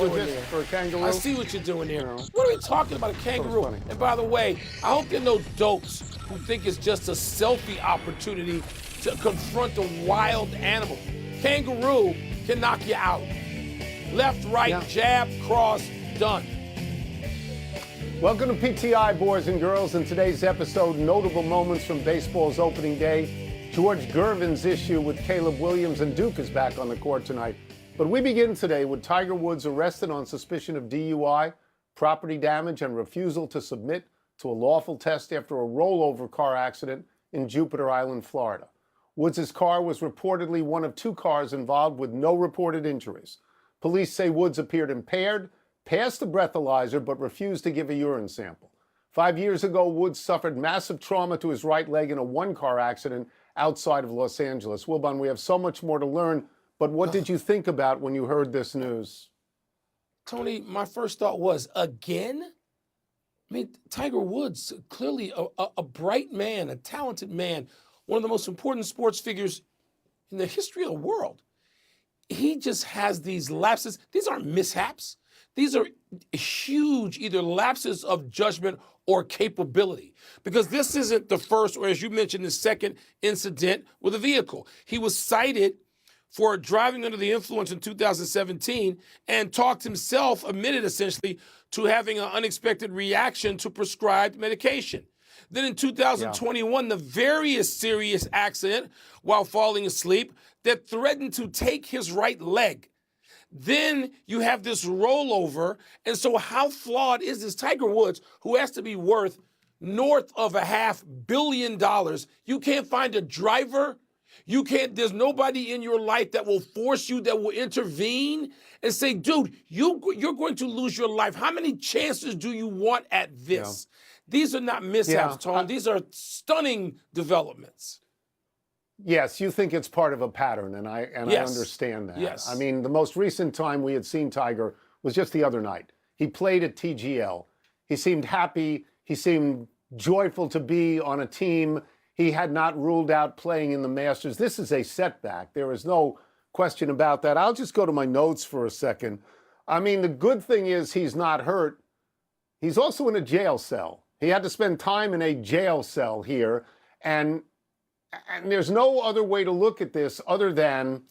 doing there. For a kangaroo? I see what you're doing there. No. What are we talking about, a kangaroo? funny. And by the way, I hope there are no dopes who think it's just a selfie opportunity to confront a wild animal. Kangaroo can knock you out. Left, right, jab, cross, done. Welcome to PTI, boys and girls. In today's episode, notable moments from baseball's opening day. George Gervin's issue with Caleb Williams, and Duke is back on the court tonight. But we begin today with Tiger Woods arrested on suspicion of DUI, property damage, and refusal to submit to a lawful test after a rollover car accident in Jupiter Island, Florida. Woods' car was reportedly one of two cars involved with no reported injuries. Police say Woods appeared impaired, passed the breathalyzer, but refused to give a urine sample. 5 years ago, Woods suffered massive trauma to his right leg in a one-car accident outside of Los Angeles. Wilbon, we have so much more to learn, but what did you think about when you heard this news? Tony, my first thought was, again? I mean, Tiger Woods, clearly a bright man, a talented man, one of the most important sports figures in the history of the world. He just has these lapses. These aren't mishaps. These are huge either lapses of judgment or capability, because this isn't the first, or as you mentioned, the second incident with a vehicle. He was cited for driving under the influence in 2017 and admitted essentially to having an unexpected reaction to prescribed medication. Then in 2021, the very serious accident while falling asleep that threatened to take his right leg. Then you have this rollover. And so how flawed is this? Tiger Woods, who has to be worth north of $500 million, you can't find a driver. There's nobody in your life that will force you, that will intervene and say, dude, you're going to lose your life. How many chances do you want at this? These are not mishaps, Tone. These are stunning developments. Yes, you think it's part of a pattern, and I understand that. Yes. I mean, the most recent time we had seen Tiger was just the other night. He played at TGL. He seemed happy. He seemed joyful to be on a team. He had not ruled out playing in the Masters. This is a setback. There is no question about that. I'll just go to my notes for a second. I mean, the good thing is he's not hurt. He's also in a jail cell. He had to spend time in a jail cell here, and there's no other way to look at this other than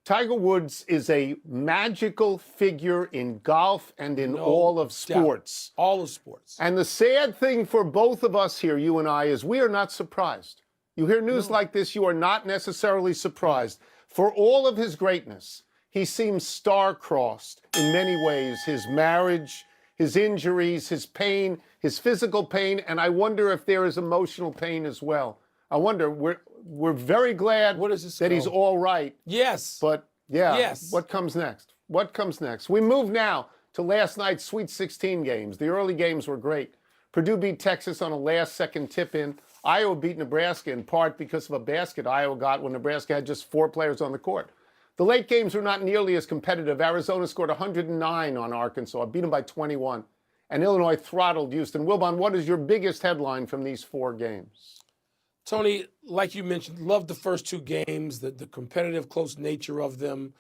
Tiger Woods is a magical figure in golf and in all of sports. All of sports. And the sad thing for both of us here, you and I, is we are not surprised. You hear news like this, you are not necessarily surprised. For all of his greatness, he seems star-crossed in many ways. His marriage, his injuries, his pain, his physical pain, and I wonder if there is emotional pain as well. I wonder, we're very glad that he's all right. Yes. But, what comes next? What comes next? We move now to last night's Sweet 16 games. The early games were great. Purdue beat Texas on a last-second tip-in. Iowa beat Nebraska in part because of a basket Iowa got when Nebraska had just 4 players on the court. The late games were not nearly as competitive. Arizona scored 109 on Arkansas, beat them by 21. And Illinois throttled Houston. Wilbon, what is your biggest headline from these 4 games? Tony, like you mentioned, loved the first 2 games, the competitive, close nature of them.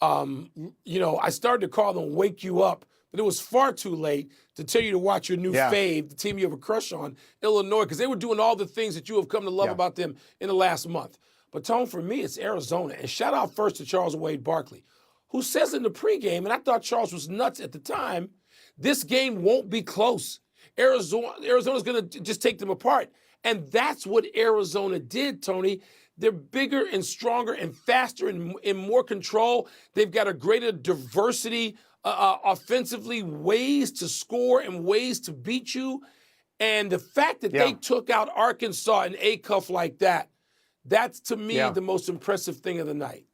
I started to call them Wake You Up, but it was far too late to tell you to watch your new fave, the team you have a crush on, Illinois, because they were doing all the things that you have come to love about them in the last month. But, Tone, for me, it's Arizona. And shout out first to Charles Wade Barkley, who says in the pregame, and I thought Charles was nuts at the time, this game won't be close. Arizona's going to just take them apart. And that's what Arizona did, Tony. They're bigger and stronger and faster and in more control. They've got a greater diversity offensively, ways to score and ways to beat you. And the fact that they took out Arkansas in a cuff like that, that's, to me, the most impressive thing of the night.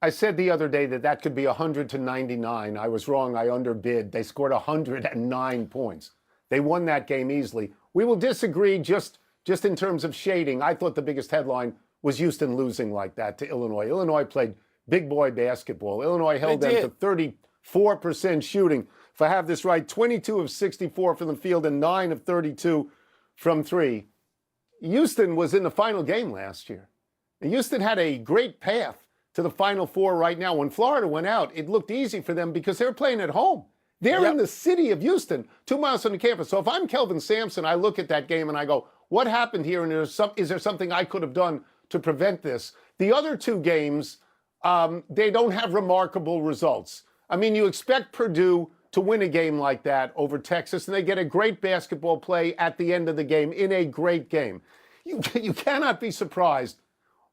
I said the other day that could be 100-99. I was wrong. I underbid. They scored 109 points. They won that game easily. We will disagree just in terms of shading. I thought the biggest headline was Houston losing like that to Illinois. Illinois played big boy basketball. Illinois held them to 34% shooting. If I have this right, 22 of 64 from the field and 9 of 32 from 3. Houston was in the final game last year. Houston had a great path to the Final Four right now. When Florida went out, it looked easy for them because they were playing at home. They're in the city of Houston, 2 miles from the campus. So if I'm Kelvin Sampson, I look at that game and I go, what happened here? And is there something I could have done to prevent this? The other two games, they don't have remarkable results. I mean, you expect Purdue to win a game like that over Texas, and they get a great basketball play at the end of the game in a great game. You cannot be surprised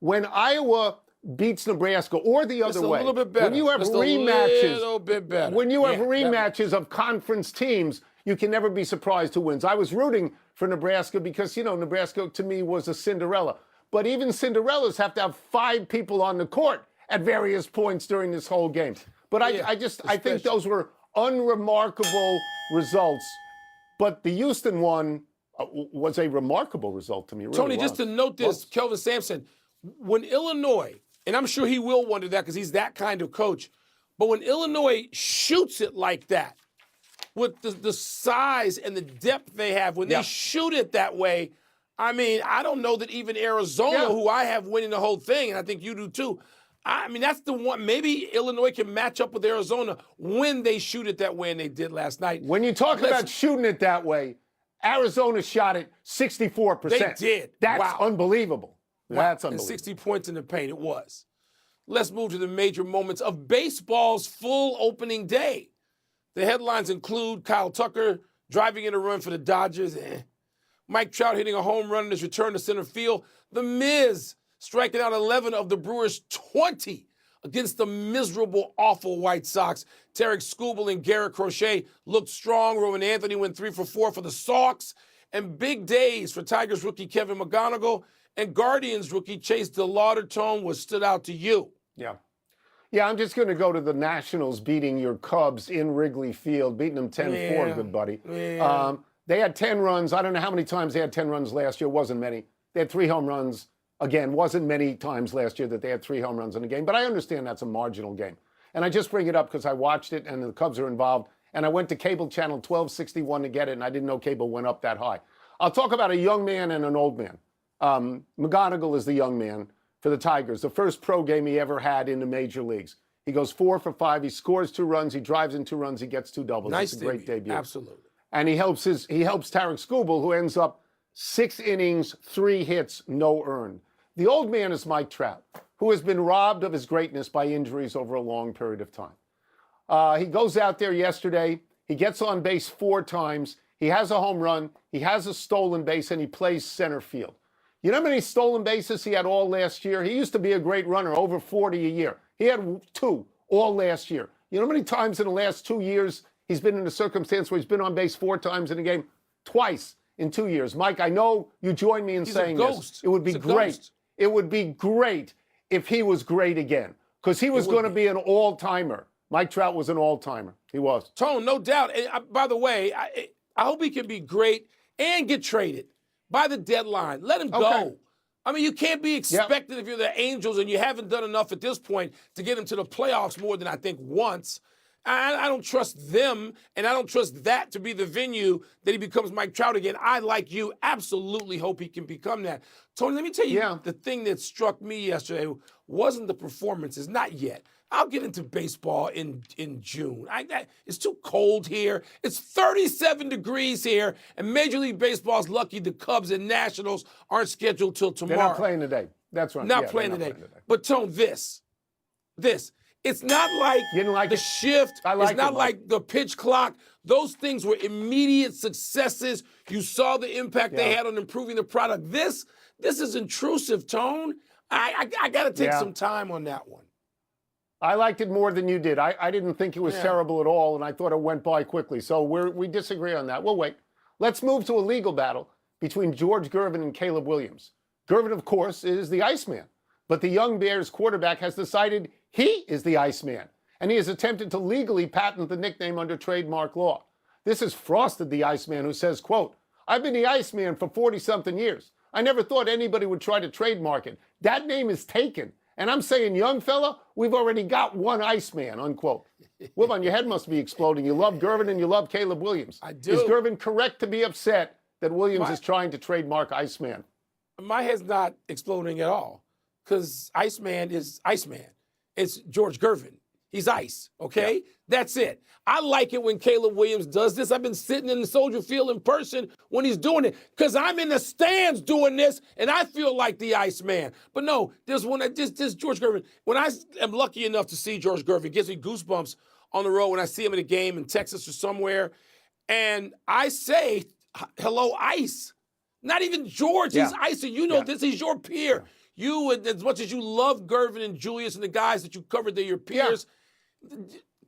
when Iowa beats Nebraska or the other way. A little bit better. When you have rematches, a little bit better. When you have rematches of conference teams, you can never be surprised who wins. I was rooting for Nebraska because, Nebraska to me was a Cinderella. But even Cinderellas have to have 5 people on the court at various points during this whole game. But I think those were unremarkable results. But the Houston one was a remarkable result to me. Really Tony, was. just to note this, Kelvin Sampson, when Illinois, and I'm sure he will wonder that because he's that kind of coach, but when Illinois shoots it like that, with the size and the depth they have, when they shoot it that way, I mean, I don't know that even Arizona, who I have winning the whole thing, and I think you do too, I mean, that's the one. Maybe Illinois can match up with Arizona when they shoot it that way, and they did last night. When you talk about shooting it that way, Arizona shot it 64%. They did. That's unbelievable. That's unbelievable. And 60 points in the paint, it was. Let's move to the major moments of baseball's full opening day. The headlines include Kyle Tucker driving in a run for the Dodgers, Mike Trout hitting a home run in his return to center field, The Miz striking out 11 of the Brewers' 20 against the miserable, awful White Sox. Tarek Skubal and Garrett Crochet looked strong. Rowan Anthony went 3 for 4 for the Sox. And big days for Tigers rookie Kevin McGonigal and Guardians rookie Chase DeLaudertone. What stood out to you? Yeah, I'm just going to go to the Nationals beating your Cubs in Wrigley Field, beating them 10-4, good buddy. They had 10 runs. I don't know how many times they had 10 runs last year. Wasn't many. They had 3 home runs. Again, wasn't many times last year that they had 3 home runs in a game. But I understand that's a marginal game. And I just bring it up because I watched it and the Cubs are involved. And I went to cable channel 1261 to get it, and I didn't know cable went up that high. I'll talk about a young man and an old man. McGonigal is the young man for the Tigers, the first pro game he ever had in the major leagues. He goes 4 for 5. He scores 2 runs. He drives in 2 runs. He gets 2 doubles. Nice it's a great debut. Absolutely. And he helps Tarek Skubal, who ends up 6 innings, 3 hits, no earned. The old man is Mike Trout, who has been robbed of his greatness by injuries over a long period of time. He goes out there yesterday. He gets on base 4 times. He has a home run. He has a stolen base, and he plays center field. You know how many stolen bases he had all last year? He used to be a great runner, over 40 a year. He had 2 all last year. You know how many times in the last 2 years he's been in a circumstance where he's been on base 4 times in a game? Twice in 2 years. Mike, I know you join me in saying this. It would be great. It would be great if he was great again, because he was going to be an all-timer. Mike Trout was an all-timer. He was. Tone, no doubt. And by the way, I hope he can be great and get traded by the deadline. Let him go. I mean, you can't be expected if you're the Angels and you haven't done enough at this point to get him to the playoffs more than I think once. I don't trust them, and I don't trust that to be the venue that he becomes Mike Trout again. I, like you, absolutely hope he can become that. Tony, let me tell you, the thing that struck me yesterday wasn't the performances, not yet. I'll get into baseball in June. It's too cold here. It's 37 degrees here, and Major League Baseball's lucky the Cubs and Nationals aren't scheduled till tomorrow. They're not playing today. That's right. Not playing today. But, Tone, this. It's not like the shift. It's not like the pitch clock. Those things were immediate successes. You saw the impact they had on improving the product. This is intrusive, Tone. I got to take some time on that one. I liked it more than you did. I didn't think it was terrible at all, and I thought it went by quickly. So we disagree on that. We'll wait. Let's move to a legal battle between George Gervin and Caleb Williams. Gervin, of course, is the Iceman. But the young Bears quarterback has decided he is the Iceman, and he has attempted to legally patent the nickname under trademark law. This has frosted the Iceman, who says, quote, "I've been the Iceman for 40-something years. I never thought anybody would try to trademark it. That name is taken. And I'm saying, young fella, we've already got one Iceman," unquote. Wilbon, your head must be exploding. You love Gervin and you love Caleb Williams. I do. Is Gervin correct to be upset that Williams is trying to trademark Iceman? My head's not exploding at all, because Iceman is Iceman. It's George Gervin. He's ice, okay? Yeah. That's it. I like it when Caleb Williams does this. I've been sitting in the Soldier Field in person when he's doing it because I'm in the stands doing this, and I feel like the Iceman. But no, this George Gervin. When I am lucky enough to see George Gervin, it gives me goosebumps on the road when I see him in a game in Texas or somewhere, and I say, hello, Ice. Not even George, he's Ice, and you know this, he's your peer. Yeah. You, as much as you love Gervin and Julius and the guys that you covered, they're your peers. Yeah.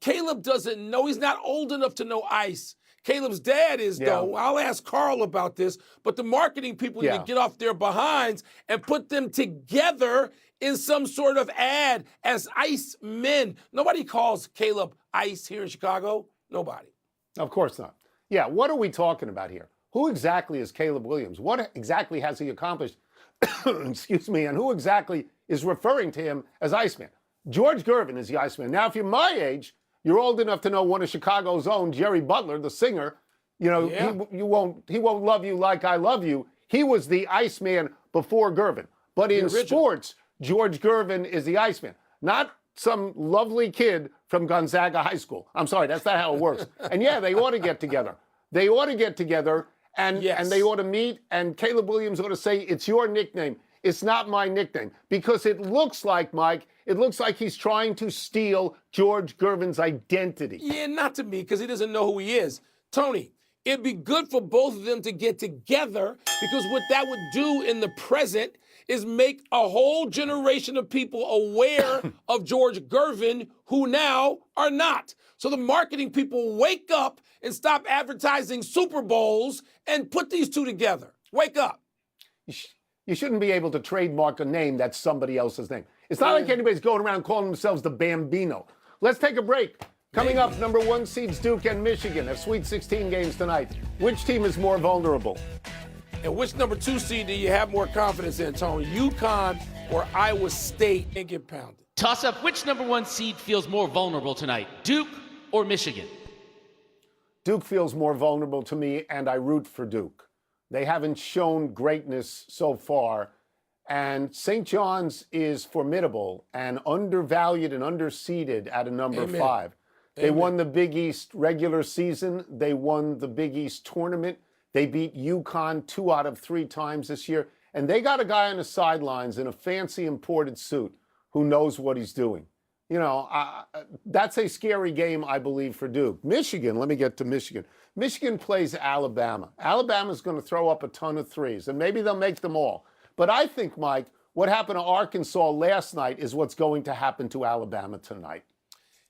Caleb doesn't know. He's not old enough to know Ice. Caleb's dad is, though. I'll ask Carl about this. But the marketing people need to get off their behinds and put them together in some sort of ad as Ice men. Nobody calls Caleb Ice here in Chicago. Nobody. Of course not. Yeah, what are we talking about here? Who exactly is Caleb Williams? What exactly has he accomplished? Excuse me. And who exactly is referring to him as Iceman? George Gervin is the Iceman. Now, if you're my age, you're old enough to know one of Chicago's own, Jerry Butler, the singer. You know, he won't love you like I love you. He was the Iceman before Gervin. But in sports, George Gervin is the Iceman, not some lovely kid from Gonzaga High School. I'm sorry, that's not how it works. And yeah, they ought to get together. They ought to get together and they ought to meet. And Caleb Williams ought to say, it's your nickname. It's not my nickname. Because it looks like, Mike, it looks like he's trying to steal George Gervin's identity. Yeah, not to me, because he doesn't know who he is. Tony, it'd be good for both of them to get together, because what that would do in the present is make a whole generation of people aware of George Gervin who now are not. So the marketing people wake up and stop advertising Super Bowls and put these two together. Wake up. You shouldn't be able to trademark a name that's somebody else's name. It's not like anybody's going around calling themselves the Bambino. Let's take a break. Coming up, number 1 seeds Duke and Michigan have Sweet 16 games tonight. Which team is more vulnerable? And which number 2 seed do you have more confidence in, Tony? UConn or Iowa State and get pounded? Toss up, which number 1 seed feels more vulnerable tonight, Duke or Michigan? Duke feels more vulnerable to me, and I root for Duke. They haven't shown greatness so far, and St. John's is formidable and undervalued and underseeded at a number 5. They won the Big East regular season. They won the Big East tournament. They beat UConn 2 out of 3 times this year. And they got a guy on the sidelines in a fancy imported suit who knows what he's doing. You know, that's a scary game, I believe, for Duke. Michigan, let me get to Michigan. Michigan plays Alabama. Alabama's going to throw up a ton of threes, and maybe they'll make them all. But I think, Mike, what happened to Arkansas last night is what's going to happen to Alabama tonight.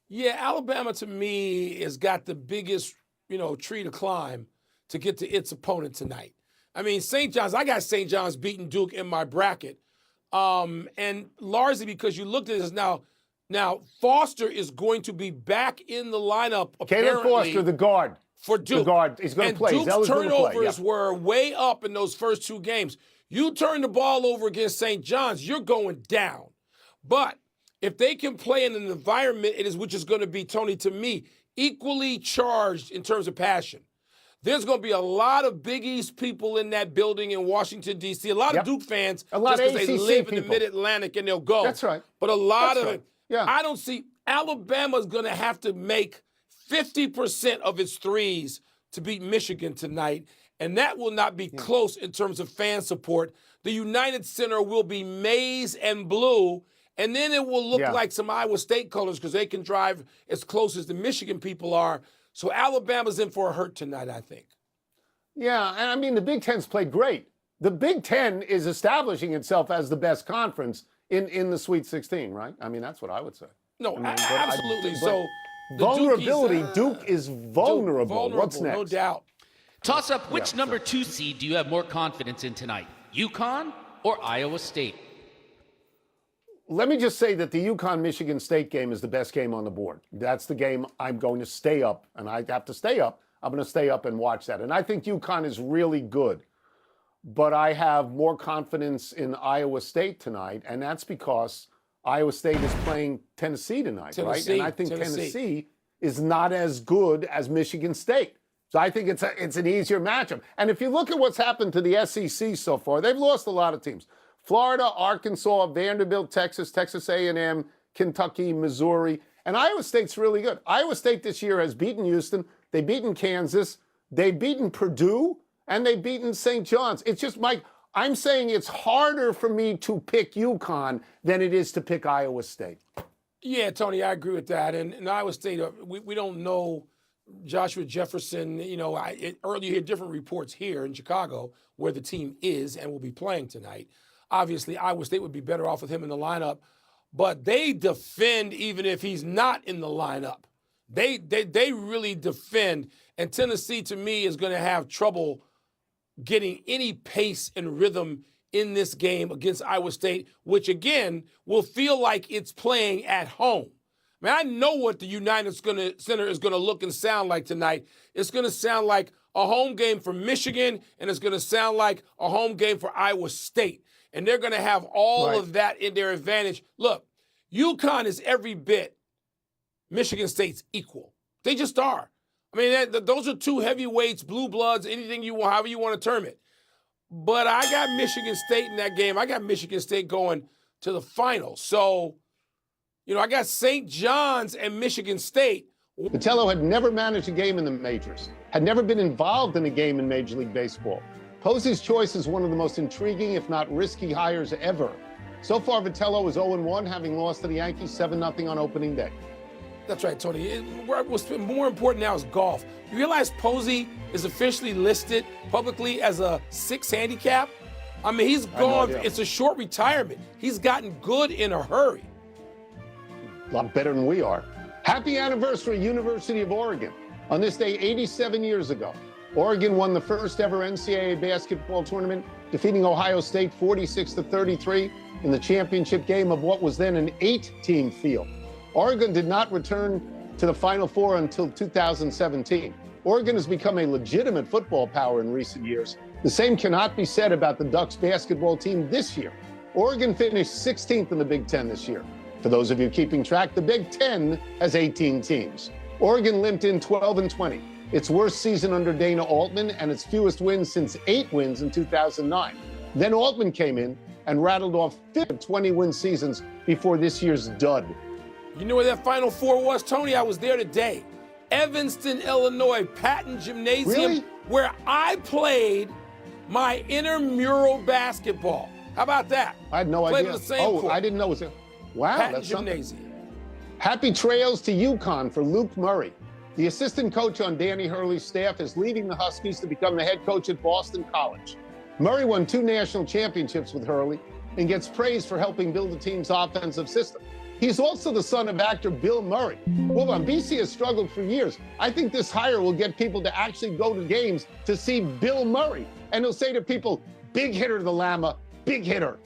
Yeah, Alabama, to me, has got the biggest, tree to climb to get to its opponent tonight. I mean, St. John's, I got St. John's beating Duke in my bracket. And largely because you looked at this now Foster is going to be back in the lineup, apparently. Caleb Foster, the guard. For Duke. The guard. He's going to play. Duke's turnovers were way up in those first 2 games. You turn the ball over against St. John's, you're going down. But if they can play in an environment, which is going to be, Tony, to me, equally charged in terms of passion. There's going to be a lot of Big East people in that building in Washington, D.C., a lot of Duke fans, a lot just because they live in the Mid-Atlantic and they'll go. That's right. But a lot of it, I don't see Alabama's going to have to make 50% of its threes to beat Michigan tonight, and that will not be close in terms of fan support. The United Center will be maize and blue, and then it will look like some Iowa State colors because they can drive as close as the Michigan people are. So Alabama's in for a hurt tonight, I think. Yeah, and I mean, the Big Ten's played great. The Big Ten is establishing itself as the best conference in the Sweet 16, right? I mean, that's what I would say. No, absolutely. So vulnerability, Duke is vulnerable. What's next? No doubt. Toss up, which number 2 seed do you have more confidence in tonight, UConn or Iowa State? Let me just say that the UConn-Michigan State game is the best game on the board. That's the game I'm going to stay up, and I have to stay up. I'm going to stay up and watch that. And I think UConn is really good. But I have more confidence in Iowa State tonight, and that's because Iowa State is playing Tennessee tonight, right? And I think Tennessee is not as good as Michigan State. So I think it's an easier matchup. And if you look at what's happened to the SEC so far, they've lost a lot of teams. Florida, Arkansas, Vanderbilt, Texas, Texas A&M, Kentucky, Missouri. And Iowa State's really good. Iowa State this year has beaten Houston. They've beaten Kansas. They've beaten Purdue. And they've beaten St. John's. It's just, Mike, I'm saying it's harder for me to pick UConn than it is to pick Iowa State. Yeah, Tony, I agree with that. And Iowa State, we don't know Joshua Jefferson. You know, earlier you hear different reports here in Chicago where the team is and will be playing tonight. Obviously, Iowa State would be better off with him in the lineup, but they defend even if he's not in the lineup. They really defend, and Tennessee, to me, is going to have trouble getting any pace and rhythm in this game against Iowa State, which, again, will feel like it's playing at home. Man, I know what the United Center is going to look and sound like tonight. It's going to sound like a home game for Michigan, and it's going to sound like a home game for Iowa State. And they're going to have all of that in their advantage. Look, UConn is every bit Michigan State's equal. They just are. I mean, those are two heavyweights, blue bloods, anything you want, however you want to term it. But I got Michigan State in that game. I got Michigan State going to the finals. So, you know, I got St. John's and Michigan State. Vitello had never managed a game in the majors, had never been involved in a game in Major League Baseball. Posey's choice is one of the most intriguing, if not risky, hires ever. So far, Vitello is 0-1, having lost to the Yankees 7-0 on opening day. That's right, Tony. What's more important now is golf. You realize Posey is officially listed publicly as a 6 handicap? I mean, he's gone. It's a short retirement. He's gotten good in a hurry. A lot better than we are. Happy anniversary, University of Oregon. On this day, 87 years ago, Oregon won the first ever NCAA basketball tournament, defeating Ohio State 46-33 in the championship game of what was then an 8-team field. Oregon did not return to the Final Four until 2017. Oregon has become a legitimate football power in recent years. The same cannot be said about the Ducks basketball team this year. Oregon finished 16th in the Big Ten this year. For those of you keeping track, the Big Ten has 18 teams. Oregon limped in 12-20, its worst season under Dana Altman and its fewest wins since 8 wins in 2009. Then Altman came in and rattled off 20-win seasons before this year's dud. You know where that Final Four was, Tony? I was there today. Evanston, Illinois, Patton Gymnasium, where I played my intramural basketball. How about that? I had no idea. The same court. I didn't know it was a... Wow, Patton that's Gymnasium. Something. Happy trails to UConn for Luke Murray. The assistant coach on Danny Hurley's staff is leaving the Huskies to become the head coach at Boston College. Murray won 2 national championships with Hurley and gets praised for helping build the team's offensive system. He's also the son of actor Bill Murray. Wilbon, BC has struggled for years. I think this hire will get people to actually go to games to see Bill Murray. And he'll say to people, big hitter, the Llama, big hitter.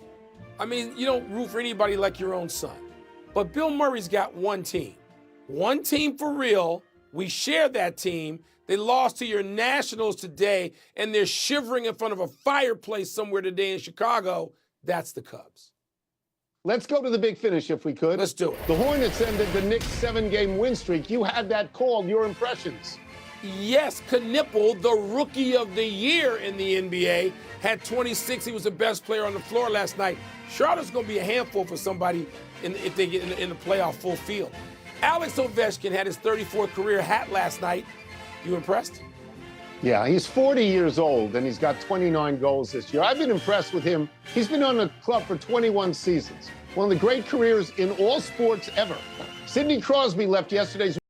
I mean, you don't root for anybody like your own son. But Bill Murray's got one team. One team for real. We share that team. They lost to your Nationals today, and they're shivering in front of a fireplace somewhere today in Chicago. That's the Cubs. Let's go to the big finish if we could. Let's do it. The Hornets ended the Knicks' 7-game win streak. You had that called. Your impressions? Yes, Knipple, the rookie of the year in the NBA, had 26. He was the best player on the floor last night. Charlotte's going to be a handful for somebody if they get in the playoff full field. Alex Ovechkin had his 34th career hat last night. You impressed? Yeah, he's 40 years old, and he's got 29 goals this year. I've been impressed with him. He's been on the club for 21 seasons. One of the great careers in all sports ever. Sidney Crosby left yesterday's